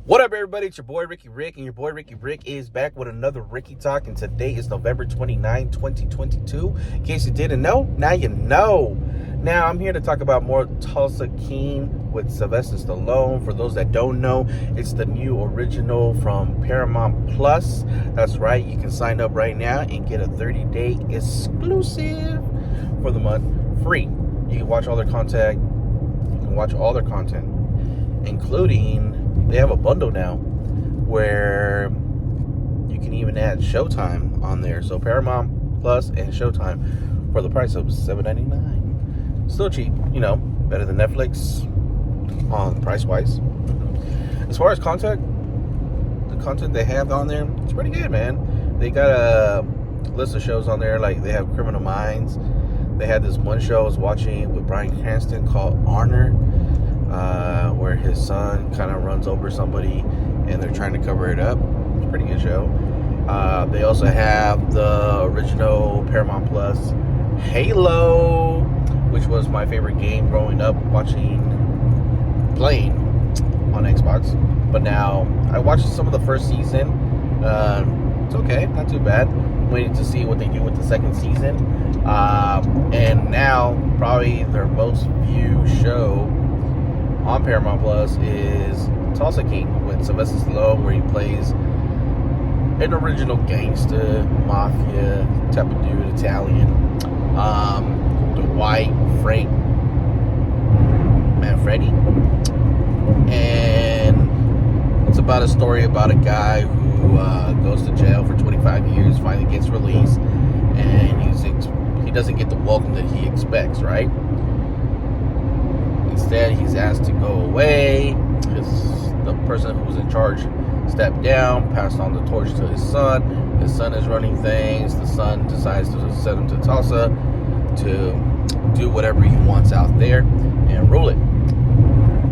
What up, everybody? It's your boy Ricky Rick, and your boy Ricky Rick is back with another Ricky Talk, and today is November 29, 2022. In case you didn't know, now you know. Now, I'm here to talk about more Tulsa King with Sylvester Stallone. For those that don't know, it's the new original from Paramount Plus. That's right, you can sign up right now and get a 30-day exclusive for the month free. You can watch all their content. Including, they have a bundle now where you can even add Showtime on there. So Paramount Plus and Showtime for the price of $7.99. Still cheap, better than Netflix on price-wise. As far as the content they have on there, it's pretty good, man. They got a list of shows on there, like they have Criminal Minds. They had this one show I was watching with Bryan Cranston called Honor, where his son kind of runs over somebody and they're trying to cover it up. It's a pretty good show. They also have the original Paramount Plus Halo, which was my favorite game growing up playing on Xbox. But now I watched some of the first season. It's okay, not too bad. Waiting to see what they do with the second season. And now probably their most viewed show on Paramount Plus is Tulsa King with Sylvester Stallone, where he plays an original gangster, mafia type of dude, Italian. Dwight Frank Manfredi. And it's about a story about a guy who goes to jail for 25 years, finally gets released, and he doesn't get the welcome that he expects, right? Instead, he's asked to go away. The person who was in charge stepped down, passed on the torch to his son. His son is running things. The son decides to send him to Tulsa to do whatever he wants out there and rule it.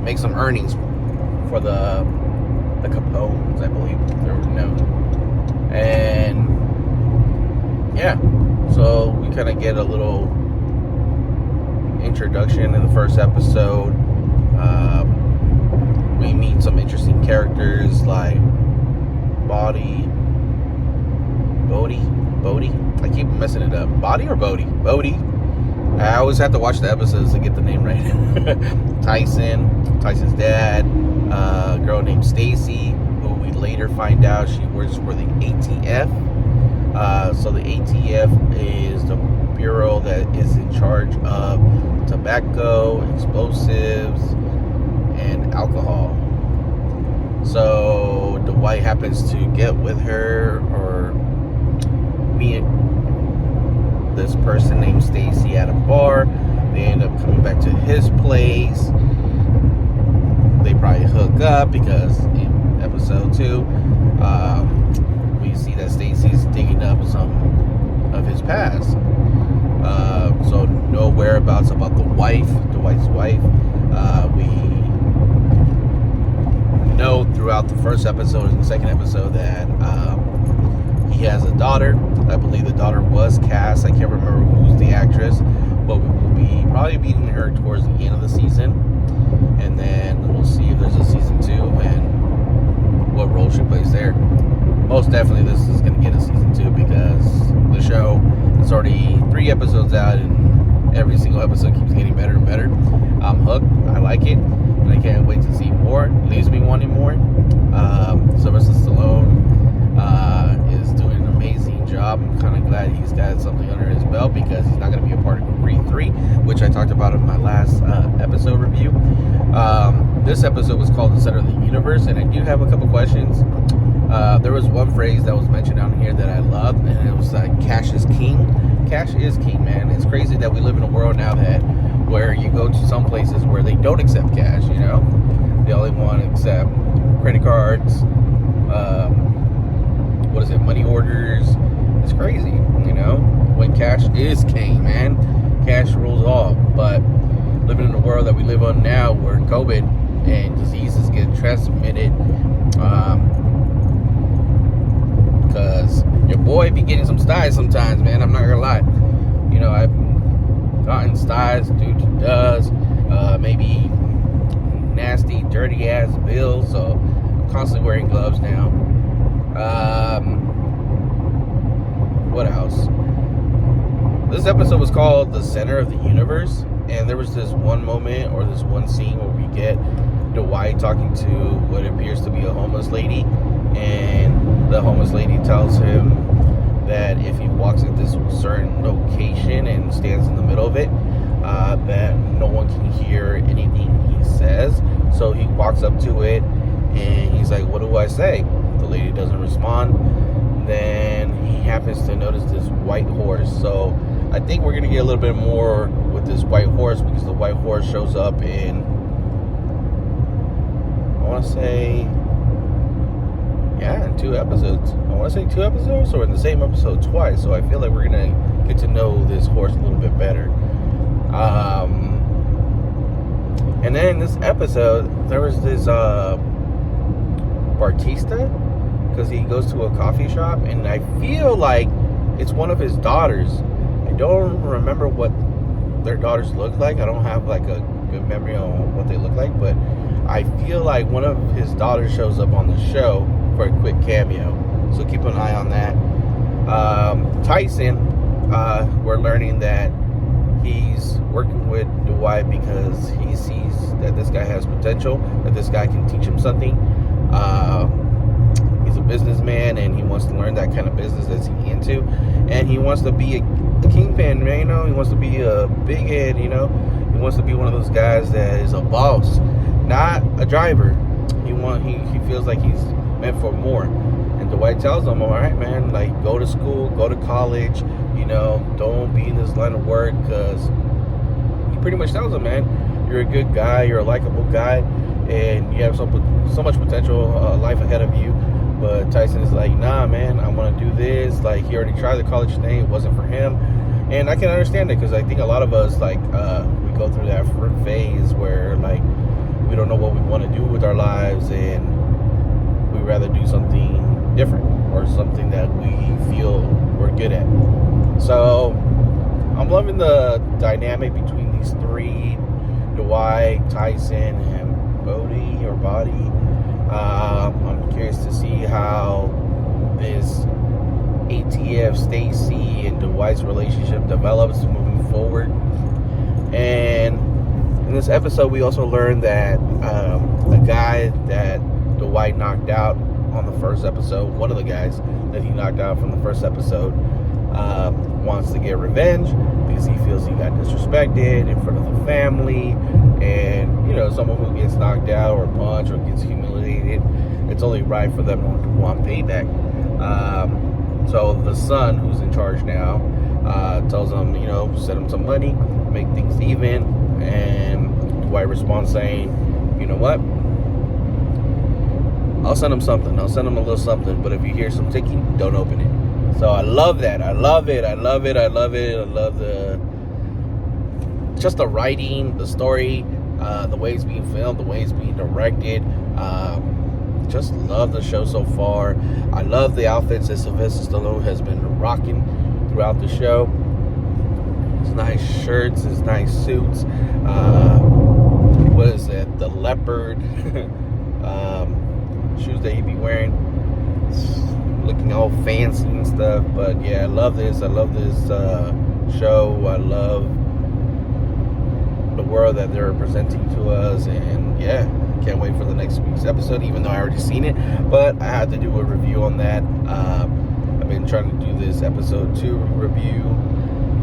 Make some earnings for the Capones, I believe they're known. And yeah, so we kind of get a little introduction in the first episode. We meet some interesting characters like Bodie. I keep messing it up. Bodie or Bodie? Bodie. I always have to watch the episodes to get the name right. Tyson's dad, a girl named Stacy, who we later find out she works for the ATF. So the ATF is the bureau that is in charge of tobacco, explosives, and alcohol. So Dwight happens to get with her or meet this person named Stacy at a bar. They end up coming back to his place. They probably hook up because in episode 2, we see that Stacy's digging up some of his past. So no whereabouts about Dwight's wife. We know throughout the first episode and the second episode that he has a daughter. I believe the daughter was Cass. I can't remember who's the actress, but we will be probably meeting her towards the end of the season, and then we'll see if there's a season 2 and what role she plays there. Most definitely this is going to get a season 2 because the show is already 3 episodes out and every single episode keeps getting better and better. I'm hooked. I like it. And I can't wait to see more. Leaves me wanting more. Sylvester Stallone is doing an amazing job. I'm kind of glad he's got something under his belt because he's not going to be a part of Creed 3, which I talked about in my last episode review. This episode was called The Center of the Universe, and I do have a couple questions. There was one phrase that was mentioned on here that I loved, and it was cash is king. Cash is king, man. It's crazy that we live in a world now where you go to some places where they don't accept cash, They only want to accept credit cards, money orders. It's crazy, when cash is king, man. Cash rules all. But living in the world that we live on now where COVID and diseases get transmitted, because your boy be getting some styes sometimes, man. I'm not gonna lie. I've gotten styes due to maybe nasty, dirty ass bills. So I'm constantly wearing gloves now. What else? This episode was called The Center of the Universe, and there was this one moment or this one scene where we get Dwight talking to what appears to be a homeless lady, and the homeless lady tells him that if he walks at this certain location and stands in the middle of it, that no one can hear anything he says. So he walks up to it and he's like, what do I say? The lady doesn't respond. Then he happens to notice this white horse. So I think we're going to get a little bit more with this white horse, because the white horse shows up in, I want to say, in 2 episodes. I want to say 2 episodes, or in the same episode twice. So I feel like we're going to get to know this horse a little bit better. And then in this episode, there was this Bartista, because he goes to a coffee shop, and I feel like it's one of his daughters. I don't remember what their daughters look like. I don't have like a good memory on what they look like, but I feel like one of his daughters shows up on the show for a quick cameo. So keep an eye on that. Tyson, we're learning that he's working with Dwight because he sees that this guy has potential, that this guy can teach him something. He's a businessman, and he wants to learn that kind of business that's he into, and he wants to be a kingpin, man. He wants to be a big head, he wants to be one of those guys that is a boss, not a driver. He feels like he's meant for more. And Dwight tells him, all right, man, like, go to school, go to college, don't be in this line of work, because he pretty much tells him, man, you're a good guy, you're a likable guy, and you have so much potential, life ahead of you. But Tyson is like, nah, man, I want to do this. Like, he already tried the college thing, it wasn't for him. And I can understand it, because I think a lot of us, like, we go through that phase where, like, we don't know what we want to do with our lives, and we rather do something different, or something that we feel we're good at. So I'm loving the dynamic between these 3, Dwight, Tyson, and Bodie. I'm curious to see how this ATF, Stacy, and Dwight's relationship develops moving forward. And in this episode, we also learned that the guy that Dwight knocked out on the first episode, one of the guys that he knocked out from the first episode, wants to get revenge because he feels he got disrespected in front of the family. And someone who gets knocked out or punched or gets humiliated, it's only right for them to want payback. So the son, who's in charge now, tells him, send him some money, make things even. And Dwight responds saying, you know what, I'll send him something. I'll send him a little something, but if you hear some ticking, don't open it. So I love that. I love it. I love just the writing, the story, the way it's being filmed, the way it's being directed. Just love the show so far. I love the outfits that Sylvester Stallone has been rocking throughout the show. His nice shirts, his nice suits. What is it? The leopard shoes that he'd be wearing. Looking all fancy and stuff. But yeah, I love this. I love this show. I love the world that they're presenting to us. And yeah, can't wait for the next week's episode, even though I already seen it, but I had to do a review on that. I've been trying to do this episode 2 review,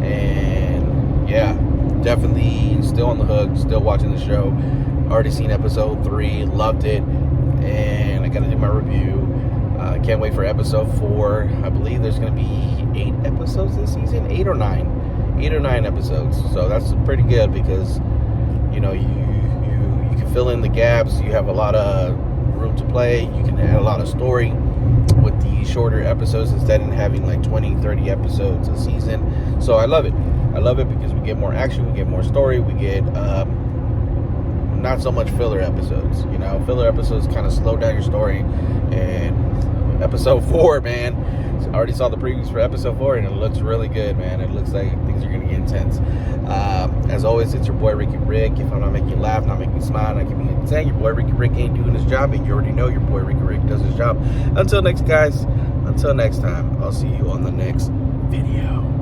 and yeah, definitely still on the hook, still watching the show. Already seen episode 3, loved it, and I gotta do my review. Can't wait for episode 4. I believe there's gonna be 8 episodes this season, 8 or 9 episodes. So that's pretty good, because you can fill in the gaps. You have a lot of room to play. You can add a lot of story with the shorter episodes instead of having like 20-30 episodes a season. So I love it because we get more action, we get more story, we get not so much filler episodes. Filler episodes kind of slow down your story. And episode 4, man, already saw the previews for episode 4, and it looks really good, man. It looks like things are going to get intense. As always, it's your boy Ricky Rick. If I'm not making you laugh, not making you smile, not giving you consent, your boy Ricky Rick ain't doing his job, and you already know your boy Ricky Rick does his job. Until next time, I'll see you